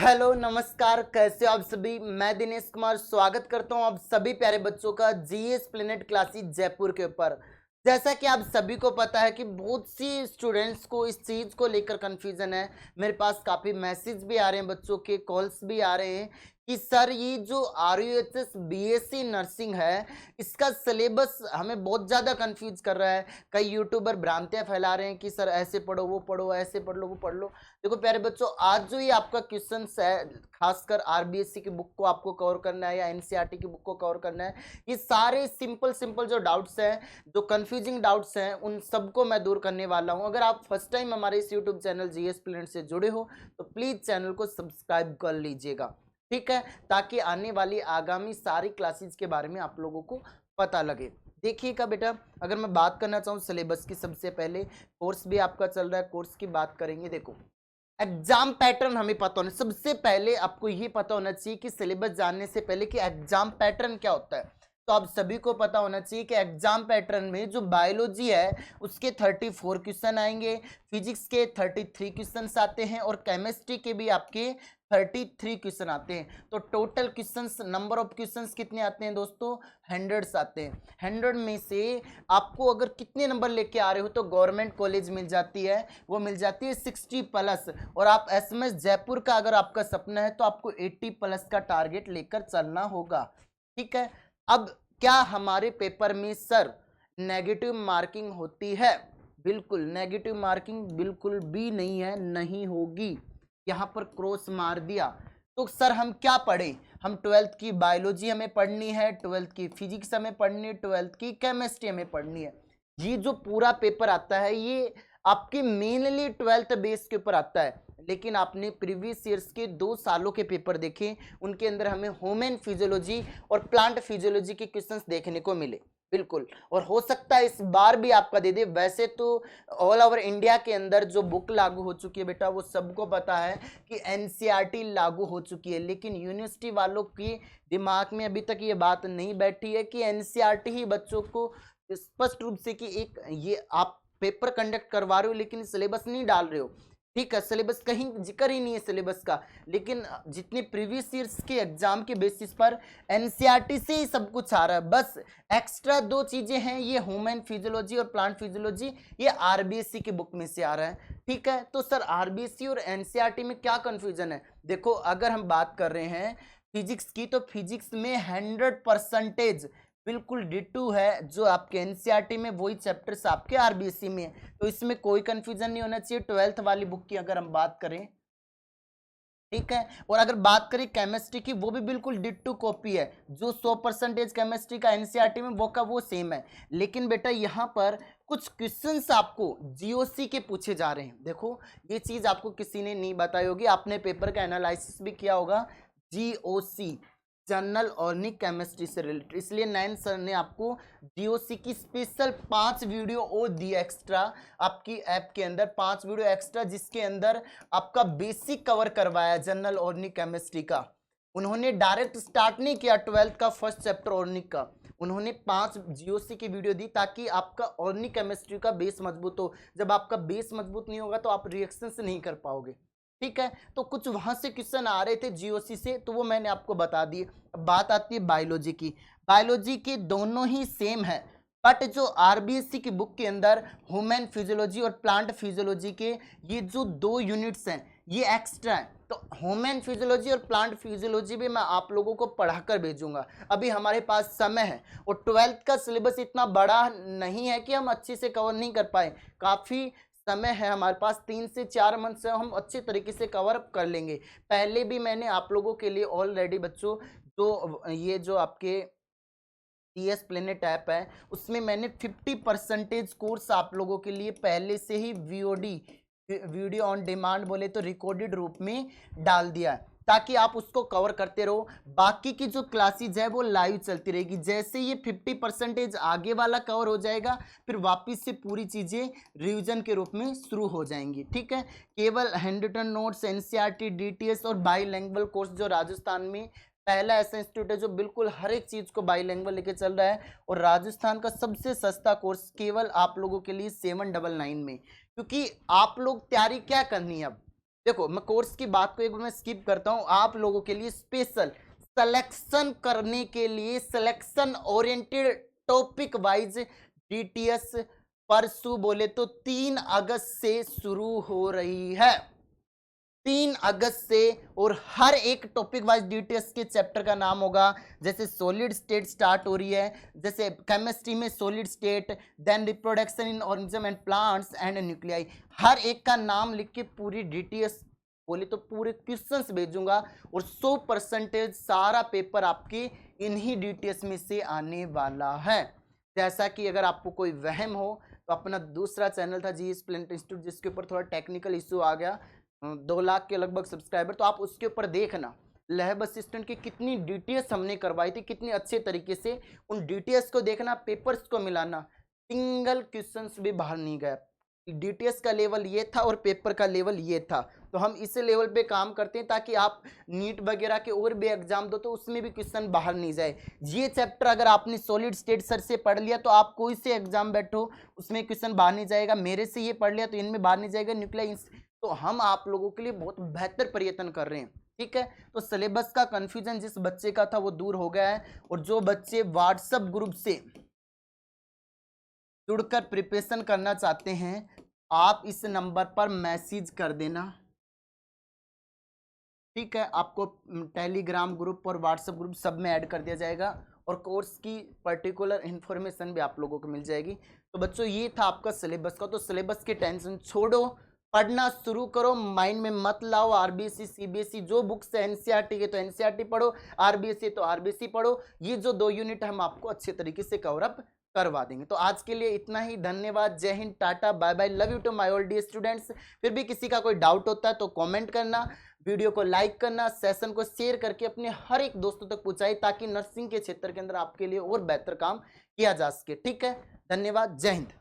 Hello नमस्कार, कैसे हो आप सभी। मैं दिनेश कुमार स्वागत करता हूं आप सभी प्यारे बच्चों का जीएस प्लेनेट क्लासेस जयपुर के ऊपर। जैसा कि आप सभी को पता है कि बहुत सी स्टूडेंट्स को इस चीज़ को लेकर कंफ्यूजन है। मेरे पास काफ़ी मैसेज भी आ रहे हैं, बच्चों के कॉल्स भी आ रहे हैं कि सर ये जो RUHS बीएससी नर्सिंग है, इसका सिलेबस हमें बहुत ज़्यादा कंफ्यूज कर रहा है। कई यूट्यूबर भ्रांतियाँ फैला रहे हैं कि सर ऐसे पढ़ो, वो पढ़ो, ऐसे पढ़ लो, वो पढ़ लो। देखो प्यारे बच्चों, आज जो ये आपका क्वेश्चन है, खासकर RBSC की बुक को आपको कवर करना है या NCERT की बुक को कवर करना है, ये सारे सिंपल सिंपल जो डाउट्स हैं, जो कंफ्यूजिंग डाउट्स हैं, उन सबको मैं दूर करने वाला हूं। अगर आप फर्स्ट टाइम हमारे इस यूट्यूब चैनल जीएस प्लेनेट से जुड़े हो तो प्लीज चैनल को सब्सक्राइब कर लीजिएगा, ठीक है, ताकि आने वाली आगामी सारी क्लासेस के बारे में आप लोगों को पता लगे। देखिएगा बेटा, अगर मैं बात करना चाहूँ सिलेबस की, सबसे पहले कोर्स भी आपका चल रहा है, कोर्स की बात करेंगे। देखो एग्जाम पैटर्न हमें पता होना, सबसे पहले आपको ये पता होना चाहिए कि सिलेबस जानने से पहले कि एग्जाम पैटर्न क्या होता है। तो आप सभी को पता होना चाहिए कि एग्जाम पैटर्न में जो बायोलॉजी है उसके 34 क्वेश्चन आएंगे, फिजिक्स के 33 क्वेश्चन आते हैं और केमिस्ट्री के भी आपके 33 क्वेश्चन आते हैं। तो total questions, number of questions कितने आते हैं दोस्तों? 100 आते हैं। 100 में से आपको अगर कितने नंबर लेके आ रहे हो तो गवर्नमेंट कॉलेज मिल जाती है, वो मिल जाती है 60+। और आप SMS जयपुर का अगर आपका सपना है तो आपको 80+ का टारगेट लेकर चलना होगा, ठीक है। अब क्या हमारे पेपर में सर नेगेटिव मार्किंग होती है? बिल्कुल नेगेटिव मार्किंग बिल्कुल भी नहीं है, नहीं होगी। यहाँ पर क्रॉस मार दिया तो सर हम क्या पढ़ें? हम 12th की बायोलॉजी हमें पढ़नी है, 12th की फिजिक्स हमें पढ़नी है, 12th की केमिस्ट्री हमें पढ़नी है। ये जो पूरा पेपर आता है ये आपके मेनली 12th बेस के ऊपर आता है। लेकिन आपने प्रीवियस ईयर्स के 2 सालों के पेपर देखे, उनके अंदर हमें ह्यूमन फिजियोलॉजी और प्लांट फिजियोलॉजी के क्वेश्चंस देखने को मिले, बिल्कुल। और हो सकता है इस बार भी आपका दे दे। वैसे तो ऑल ओवर इंडिया के अंदर जो बुक लागू हो चुकी है बेटा, वो सबको पता है कि NCERT लागू हो चुकी है, लेकिन यूनिवर्सिटी वालों की दिमाग में अभी तक ये बात नहीं बैठी है कि NCERT ही बच्चों को स्पष्ट रूप से कि एक ये आप पेपर कंडक्ट करवा रहे हो लेकिन सिलेबस नहीं डाल रहे हो, ठीक है। सिलेबस कहीं जिक्र ही नहीं है सिलेबस का, लेकिन जितने प्रीवियस ईयर्स के एग्जाम के बेसिस पर NCERT से ही सब कुछ आ रहा है। बस एक्स्ट्रा 2 चीजें हैं, ये ह्यूमन फिजियोलॉजी और प्लांट फिजियोलॉजी, ये RBSC की बुक में से आ रहा है, ठीक है। तो सर RBSC और NCERT में क्या कंफ्यूजन है? देखो अगर हम बात कर रहे हैं फिजिक्स की, तो फिजिक्स में 100% बिल्कुल डिटू है जो आपके NCERT में, वही चैप्टर्स आपके RBSC में है। तो इसमें कोई कंफ्यूजन नहीं होना चाहिए। 12th वाली बुक की अगर हम बात करें, ठीक है। और अगर बात करें केमिस्ट्री की, वो भी बिल्कुल डिट्टू कॉपी है। जो 100% केमिस्ट्री का NCERT में वो का वो सेम है। लेकिन बेटा यहाँ पर कुछ क्वेश्चंस आपको GOC के पूछे जा रहे हैं। देखो ये चीज आपको किसी ने नहीं बताई होगी, आपने पेपर का एनालिसिस भी किया होगा। GOC जनरल ऑर्गेनिक केमिस्ट्री से रिलेटेड, इसलिए 9 सर ने आपको GOC की स्पेशल 5 वीडियो और दी एक्स्ट्रा आपकी ऐप के अंदर, 5 वीडियो एक्स्ट्रा, जिसके अंदर आपका बेसिक कवर करवाया जनरल ऑर्गेनिक केमिस्ट्री का। उन्होंने डायरेक्ट स्टार्ट नहीं किया 12th का फर्स्ट चैप्टर ऑर्गेनिक का, उन्होंने 5 GOC की वीडियो दी ताकि आपका ऑर्गेनिक केमिस्ट्री का बेस मजबूत हो। जब आपका बेस मजबूत नहीं होगा तो आप रिएक्शन से नहीं कर पाओगे, ठीक है। तो कुछ वहां से क्वेश्चन आ रहे थे GOC से, तो वो मैंने आपको बता दिए। अब बात आती है बायोलॉजी की। बायोलॉजी के दोनों ही सेम है, बट जो RBSC की बुक के अंदर ह्यूमन फिजियोलॉजी और प्लांट फिजियोलॉजी के ये जो 2 यूनिट्स हैं ये एक्स्ट्रा है। तो ह्यूमन फिजियोलॉजी और प्लांट फिजियोलॉजी भी मैं आप लोगों को पढ़ाकर भेजूंगा। अभी हमारे पास समय है और 12th का सिलेबस इतना बड़ा नहीं है कि हम अच्छे से कवर नहीं कर पाए। काफ़ी समय है हमारे पास, 3 से 4 मंथ से हम अच्छे तरीके से कवर अप कर लेंगे। पहले भी मैंने आप लोगों के लिए ऑलरेडी बच्चों, जो ये जो आपके जीएस प्लेनेट ऐप है उसमें मैंने 50% कोर्स आप लोगों के लिए पहले से ही VOD, वीडियो ऑन डिमांड बोले तो रिकॉर्डेड रूप में डाल दिया है, ताकि आप उसको कवर करते रहो। बाकी की जो क्लासेज है वो लाइव चलती रहेगी। जैसे ये 50% आगे वाला कवर हो जाएगा, फिर वापस से पूरी चीज़ें रिवीजन के रूप में शुरू हो जाएंगी, ठीक है। केवल हैंडरिटन नोट्स, NCERT, DTS और बाईलैंग्वेज कोर्स, जो राजस्थान में पहला ऐसा इंस्टीट्यूट है जो बिल्कुल हर एक चीज़ को बाईलैंग्वेज लेके चल रहा है, और राजस्थान का सबसे सस्ता कोर्स केवल आप लोगों के लिए 799 में। क्योंकि आप लोग तैयारी क्या करनी है अब, देखो मैं कोर्स की बात को एक बार मैं स्किप करता हूँ, आप लोगों के लिए स्पेशल सिलेक्शन करने के लिए selection oriented topic wise DTS परसों बोले तो 3 अगस्त से शुरू हो रही है, 3 अगस्त से। और हर एक टॉपिक वाइज डीटीएस के चैप्टर का नाम होगा, जैसे सॉलिड स्टेट स्टार्ट हो रही है, जैसे केमिस्ट्री में solid state, then reproduction in organism and plants and nuclei, हर एक का नाम लिख के पूरी डीटीएस बोले तो पूरे क्वेश्चंस भेजूंगा और 100% सारा पेपर आपके इन्हीं डीटीएस में से आने वाला है। जैसा कि अगर आपको कोई वहम हो तो अपना दूसरा चैनल था जीएस प्लेनेट इंस्टीट्यूट, जिसके ऊपर थोड़ा टेक्निकल इशू आ गया, 2 लाख के लगभग सब्सक्राइबर, तो आप उसके ऊपर देखना लैब असिस्टेंट की कितनी डीटीएस हमने करवाई थी, कितनी अच्छे तरीके से उन डीटीएस को देखना, पेपर्स को मिलाना, सिंगल क्वेश्चंस भी बाहर नहीं गया। डीटीएस का लेवल ये था और पेपर का लेवल ये था, तो हम इस लेवल पे काम करते हैं ताकि आप नीट वगैरह के और भी एग्जाम दो तो उसमें भी क्वेश्चन बाहर नहीं जाए। ये चैप्टर अगर आपने सॉलिड स्टेट सर से पढ़ लिया तो आप कोई से एग्जाम बैठो उसमें क्वेश्चन बाहर नहीं जाएगा, मेरे से ये पढ़ लिया तो इनमें बाहर नहीं जाएगा, न्यूक्लियर, तो हम आप लोगों के लिए बहुत बेहतर प्रयत्न कर रहे हैं, ठीक है। तो सिलेबस का कंफ्यूजन जिस बच्चे का था वो दूर हो गया है, और जो बच्चे व्हाट्सएप ग्रुप से जुड़कर प्रिपरेशन करना चाहते हैं आप इस नंबर पर मैसेज कर देना, ठीक है। आपको टेलीग्राम ग्रुप और व्हाट्सएप ग्रुप सब में ऐड कर दिया जाएगा और कोर्स की पर्टिकुलर इन्फॉर्मेशन भी आप लोगों को मिल जाएगी। तो बच्चों ये था आपका सिलेबस का, तो सिलेबस की टेंशन छोड़ो, पढ़ना शुरू करो, माइंड में मत लाओ आरबीएससी सीबीएसई, जो बुक्स है एनसीईआरटी के तो एनसीईआरटी पढ़ो, आरबीएससी तो आरबीएससी पढ़ो, ये जो 2 यूनिट हम आपको अच्छे तरीके से कवर अप करवा देंगे। तो आज के लिए इतना ही, धन्यवाद, जय हिंद, टाटा, bye bye, love you to my all dear students. फिर भी किसी का कोई डाउट होता है तो कमेंट करना, वीडियो को लाइक करना, सेशन को शेयर करके अपने हर एक दोस्तों तक पहुंचाए ताकि नर्सिंग के क्षेत्र के अंदर आपके लिए और बेहतर काम किया जा सके, ठीक है। धन्यवाद, जय हिंद।